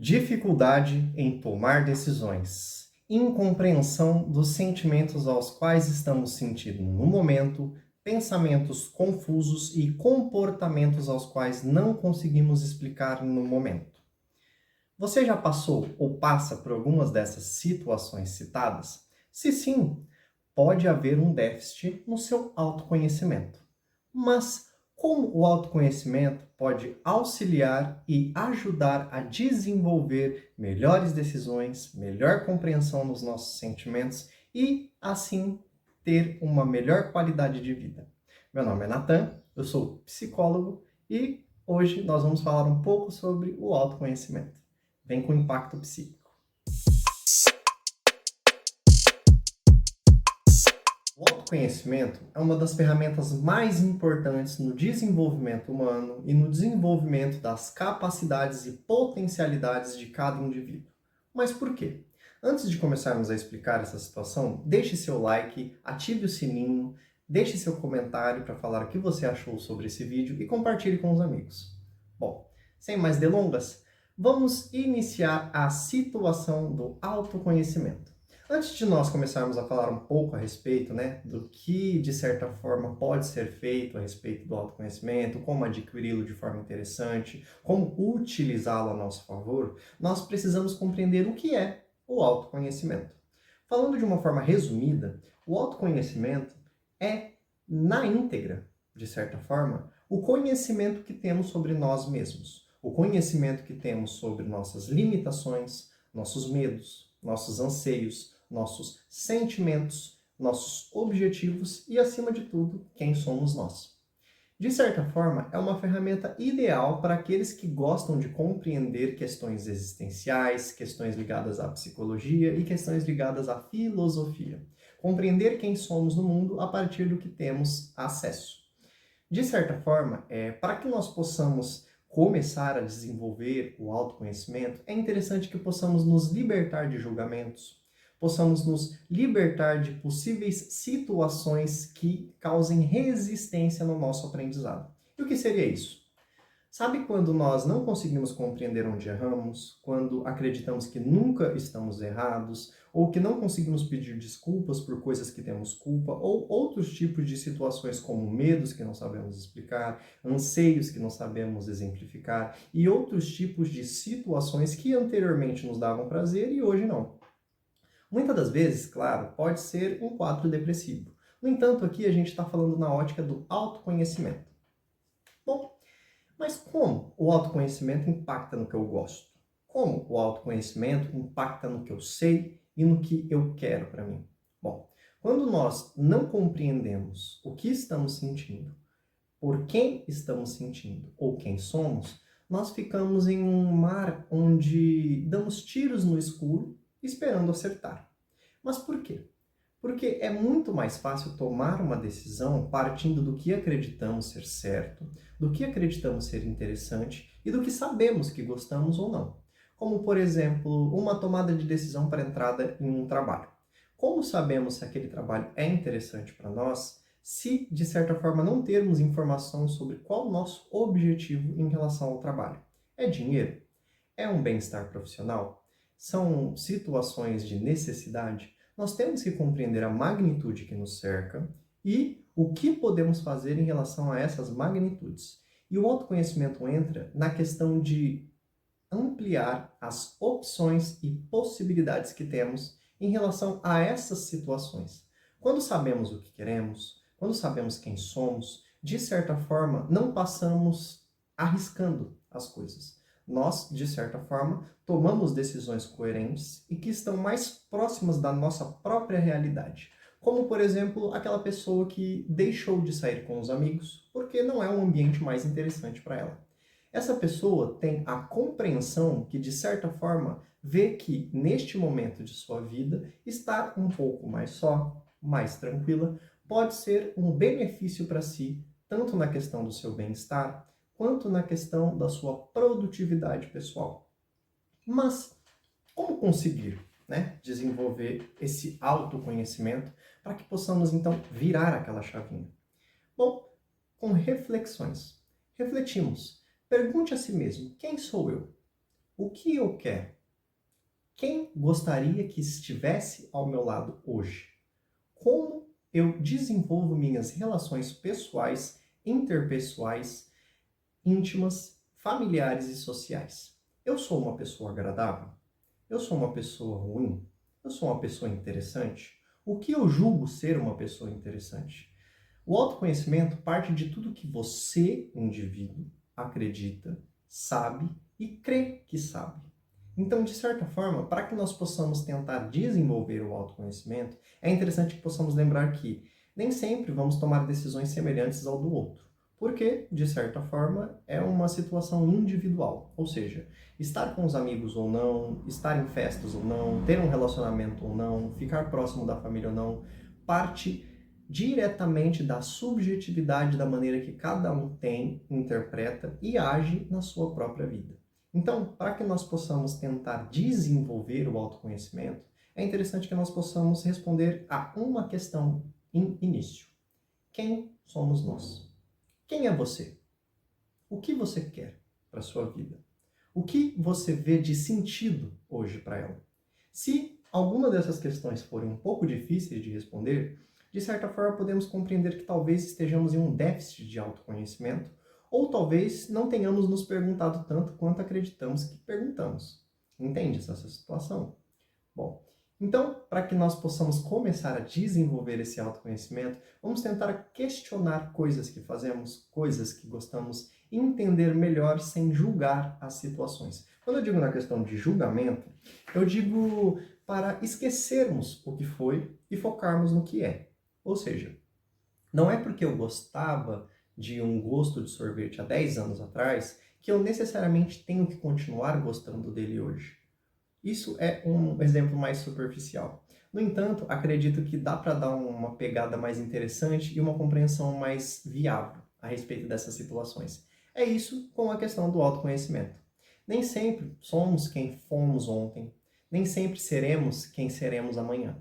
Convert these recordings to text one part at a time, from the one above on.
Dificuldade em tomar decisões, incompreensão dos sentimentos aos quais estamos sentindo no momento, pensamentos confusos e comportamentos aos quais não conseguimos explicar no momento. Você já passou ou passa por algumas dessas situações citadas? Se sim, pode haver um déficit no seu autoconhecimento. Mas como o autoconhecimento pode auxiliar e ajudar a desenvolver melhores decisões, melhor compreensão dos nossos sentimentos e, assim, ter uma melhor qualidade de vida? Meu nome é Nathan, eu sou psicólogo e hoje nós vamos falar um pouco sobre o autoconhecimento. Vem com impacto psíquico. O autoconhecimento é uma das ferramentas mais importantes no desenvolvimento humano e no desenvolvimento das capacidades e potencialidades de cada indivíduo. Mas por quê? Antes de começarmos a explicar essa situação, deixe seu like, ative o sininho, deixe seu comentário para falar o que você achou sobre esse vídeo e compartilhe com os amigos. Bom, sem mais delongas, vamos iniciar a situação do autoconhecimento. Antes de nós começarmos a falar um pouco a respeito, do que, de certa forma, pode ser feito a respeito do autoconhecimento, como adquiri-lo de forma interessante, como utilizá-lo a nosso favor, nós precisamos compreender o que é o autoconhecimento. Falando de uma forma resumida, o autoconhecimento é, na íntegra, de certa forma, o conhecimento que temos sobre nós mesmos, o conhecimento que temos sobre nossas limitações, nossos medos, nossos anseios, nossos sentimentos, nossos objetivos e, acima de tudo, quem somos nós. De certa forma, é uma ferramenta ideal para aqueles que gostam de compreender questões existenciais, questões ligadas à psicologia e questões ligadas à filosofia. Compreender quem somos no mundo a partir do que temos acesso. De certa forma, para que nós possamos começar a desenvolver o autoconhecimento, é interessante que possamos nos libertar de julgamentos, possamos nos libertar de possíveis situações que causem resistência no nosso aprendizado. E o que seria isso? Sabe quando nós não conseguimos compreender onde erramos, quando acreditamos que nunca estamos errados, ou que não conseguimos pedir desculpas por coisas que temos culpa, ou outros tipos de situações como medos que não sabemos explicar, anseios que não sabemos exemplificar, e outros tipos de situações que anteriormente nos davam prazer e hoje não. Muitas das vezes, claro, pode ser um quadro depressivo. No entanto, aqui a gente está falando na ótica do autoconhecimento. Bom, mas como o autoconhecimento impacta no que eu gosto? Como o autoconhecimento impacta no que eu sei e no que eu quero para mim? Bom, quando nós não compreendemos o que estamos sentindo, por quem estamos sentindo ou quem somos, nós ficamos em um mar onde damos tiros no escuro esperando acertar. Mas por quê? Porque é muito mais fácil tomar uma decisão partindo do que acreditamos ser certo, do que acreditamos ser interessante e do que sabemos que gostamos ou não. Como, por exemplo, uma tomada de decisão para entrada em um trabalho. Como sabemos se aquele trabalho é interessante para nós, se, de certa forma, não termos informação sobre qual o nosso objetivo em relação ao trabalho? É dinheiro? É um bem-estar profissional? São situações de necessidade? Nós temos que compreender a magnitude que nos cerca e o que podemos fazer em relação a essas magnitudes. E o autoconhecimento entra na questão de ampliar as opções e possibilidades que temos em relação a essas situações. Quando sabemos o que queremos, quando sabemos quem somos, de certa forma, não passamos arriscando as coisas. Nós, de certa forma, tomamos decisões coerentes e que estão mais próximas da nossa própria realidade. Como, por exemplo, aquela pessoa que deixou de sair com os amigos porque não é um ambiente mais interessante para ela. Essa pessoa tem a compreensão que, de certa forma, vê que, neste momento de sua vida, estar um pouco mais só, mais tranquila, pode ser um benefício para si, tanto na questão do seu bem-estar, quanto na questão da sua produtividade pessoal. Mas como conseguir, desenvolver esse autoconhecimento para que possamos, então, virar aquela chavinha? Bom, com reflexões. Refletimos. Pergunte a si mesmo, quem sou eu? O que eu quero? Quem gostaria que estivesse ao meu lado hoje? Como eu desenvolvo minhas relações pessoais, interpessoais, íntimas, familiares e sociais? Eu sou uma pessoa agradável? Eu sou uma pessoa ruim? Eu sou uma pessoa interessante? O que eu julgo ser uma pessoa interessante? O autoconhecimento parte de tudo que você, indivíduo, acredita, sabe e crê que sabe. Então, de certa forma, para que nós possamos tentar desenvolver o autoconhecimento, é interessante que possamos lembrar que nem sempre vamos tomar decisões semelhantes ao do outro, porque, de certa forma, é uma situação individual. Ou seja, estar com os amigos ou não, estar em festas ou não, ter um relacionamento ou não, ficar próximo da família ou não, parte diretamente da subjetividade da maneira que cada um tem, interpreta e age na sua própria vida. Então, para que nós possamos tentar desenvolver o autoconhecimento, é interessante que nós possamos responder a uma questão em início. Quem somos nós? Quem é você? O que você quer para a sua vida? O que você vê de sentido hoje para ela? Se alguma dessas questões forem um pouco difíceis de responder, de certa forma podemos compreender que talvez estejamos em um déficit de autoconhecimento, ou talvez não tenhamos nos perguntado tanto quanto acreditamos que perguntamos. Entende essa situação? Bom, então, para que nós possamos começar a desenvolver esse autoconhecimento, vamos tentar questionar coisas que fazemos, coisas que gostamos, e entender melhor sem julgar as situações. Quando eu digo na questão de julgamento, eu digo para esquecermos o que foi e focarmos no que é. Ou seja, não é porque eu gostava de um gosto de sorvete há 10 anos atrás que eu necessariamente tenho que continuar gostando dele hoje. Isso é um exemplo mais superficial. No entanto, acredito que dá para dar uma pegada mais interessante e uma compreensão mais viável a respeito dessas situações. É isso com a questão do autoconhecimento. Nem sempre somos quem fomos ontem, nem sempre seremos quem seremos amanhã.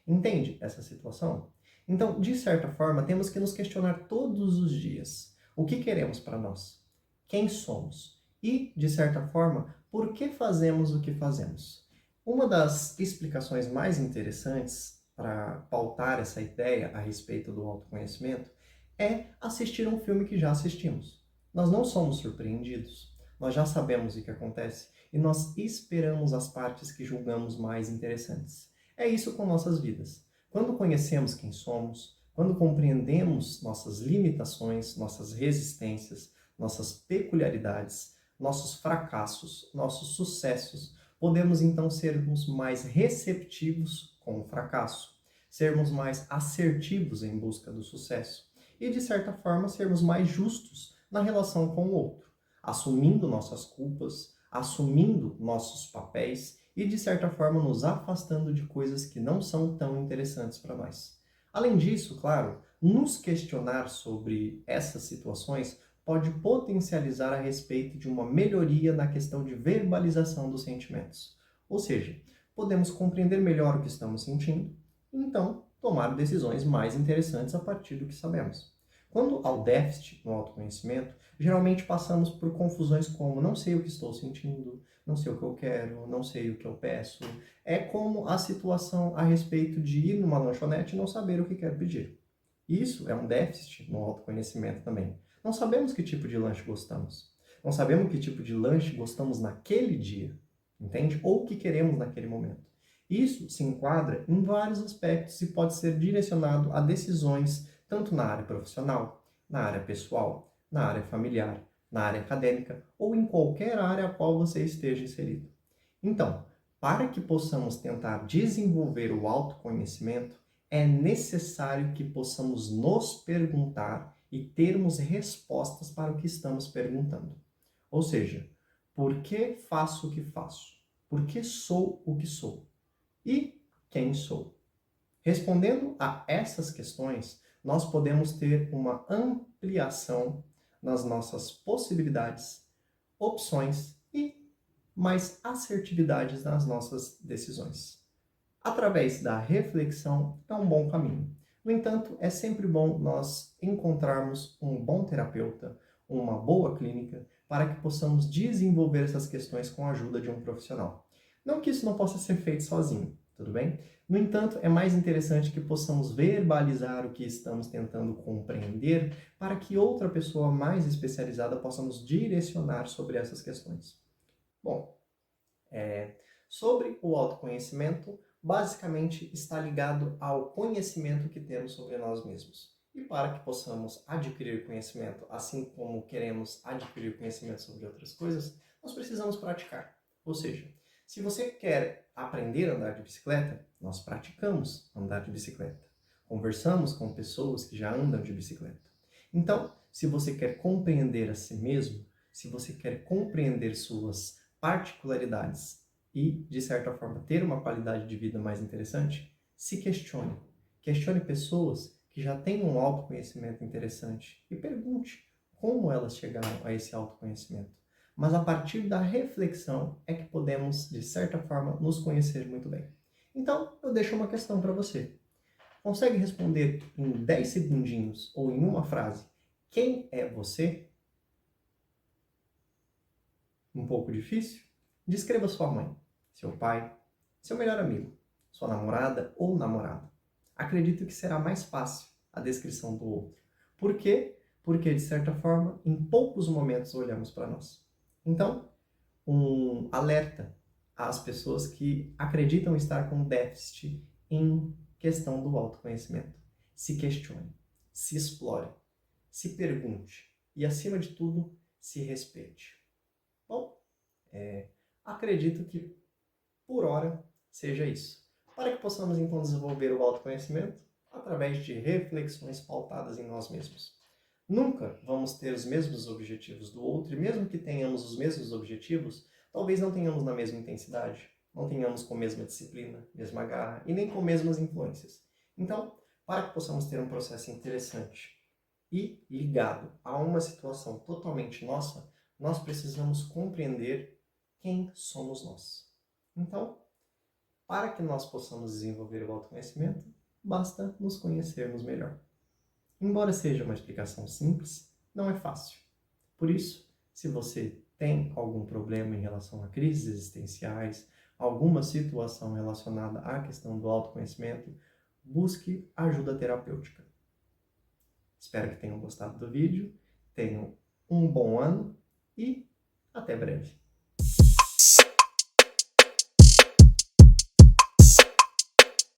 Entende essa situação? Então, de certa forma, temos que nos questionar todos os dias o que queremos para nós, quem somos e, de certa forma, por que fazemos o que fazemos. Uma das explicações mais interessantes para pautar essa ideia a respeito do autoconhecimento é assistir um filme que já assistimos. Nós não somos surpreendidos, nós já sabemos o que acontece e nós esperamos as partes que julgamos mais interessantes. É isso com nossas vidas. Quando conhecemos quem somos, quando compreendemos nossas limitações, nossas resistências, nossas peculiaridades, nossos fracassos, nossos sucessos, podemos então sermos mais receptivos com o fracasso, sermos mais assertivos em busca do sucesso e, de certa forma, sermos mais justos na relação com o outro, assumindo nossas culpas, assumindo nossos papéis e, de certa forma, nos afastando de coisas que não são tão interessantes para nós. Além disso, claro, nos questionar sobre essas situações pode potencializar a respeito de uma melhoria na questão de verbalização dos sentimentos. Ou seja, podemos compreender melhor o que estamos sentindo e, então, tomar decisões mais interessantes a partir do que sabemos. Quando ao déficit no autoconhecimento, geralmente passamos por confusões como não sei o que estou sentindo, não sei o que eu quero, não sei o que eu peço. É como a situação a respeito de ir numa lanchonete e não saber o que quer pedir. Isso é um déficit no autoconhecimento também. Não sabemos que tipo de lanche gostamos. Não sabemos que tipo de lanche gostamos naquele dia, entende? Ou o que queremos naquele momento. Isso se enquadra em vários aspectos e pode ser direcionado a decisões tanto na área profissional, na área pessoal, na área familiar, na área acadêmica ou em qualquer área a qual você esteja inserido. Então, para que possamos tentar desenvolver o autoconhecimento, é necessário que possamos nos perguntar e termos respostas para o que estamos perguntando. Ou seja, por que faço o que faço? Por que sou o que sou? E quem sou? Respondendo a essas questões, nós podemos ter uma ampliação nas nossas possibilidades, opções e mais assertividades nas nossas decisões. Através da reflexão é um bom caminho. No entanto, é sempre bom nós encontrarmos um bom terapeuta, uma boa clínica, para que possamos desenvolver essas questões com a ajuda de um profissional. Não que isso não possa ser feito sozinho, tudo bem? No entanto, é mais interessante que possamos verbalizar o que estamos tentando compreender para que outra pessoa mais especializada possa nos direcionar sobre essas questões. Bom, sobre o autoconhecimento, basicamente está ligado ao conhecimento que temos sobre nós mesmos. E para que possamos adquirir conhecimento, assim como queremos adquirir conhecimento sobre outras coisas, nós precisamos praticar. Ou seja, se você quer aprender a andar de bicicleta, nós praticamos andar de bicicleta. Conversamos com pessoas que já andam de bicicleta. Então, se você quer compreender a si mesmo, se você quer compreender suas particularidades e, de certa forma, ter uma qualidade de vida mais interessante, se questione. Questione pessoas que já têm um autoconhecimento interessante e pergunte como elas chegaram a esse autoconhecimento. Mas a partir da reflexão é que podemos, de certa forma, nos conhecer muito bem. Então, eu deixo uma questão para você. Consegue responder em 10 segundinhos ou em uma frase quem é você? Um pouco difícil? Descreva sua mãe, seu pai, seu melhor amigo, sua namorada ou namorado. Acredito que será mais fácil a descrição do outro. Por quê? Porque, de certa forma, em poucos momentos olhamos para nós. Então, um alerta às pessoas que acreditam estar com déficit em questão do autoconhecimento. Se questione, se explore, se pergunte e, acima de tudo, se respeite. Bom, acredito que, por hora, seja isso. Para que possamos, então, desenvolver o autoconhecimento através de reflexões pautadas em nós mesmos. Nunca vamos ter os mesmos objetivos do outro, e mesmo que tenhamos os mesmos objetivos, talvez não tenhamos na mesma intensidade, não tenhamos com a mesma disciplina, mesma garra e nem com mesmas influências. Então, para que possamos ter um processo interessante e ligado a uma situação totalmente nossa, nós precisamos compreender quem somos nós. Então, para que nós possamos desenvolver o autoconhecimento, basta nos conhecermos melhor. Embora seja uma explicação simples, não é fácil. Por isso, se você tem algum problema em relação a crises existenciais, alguma situação relacionada à questão do autoconhecimento, busque ajuda terapêutica. Espero que tenham gostado do vídeo, tenham um bom ano e até breve.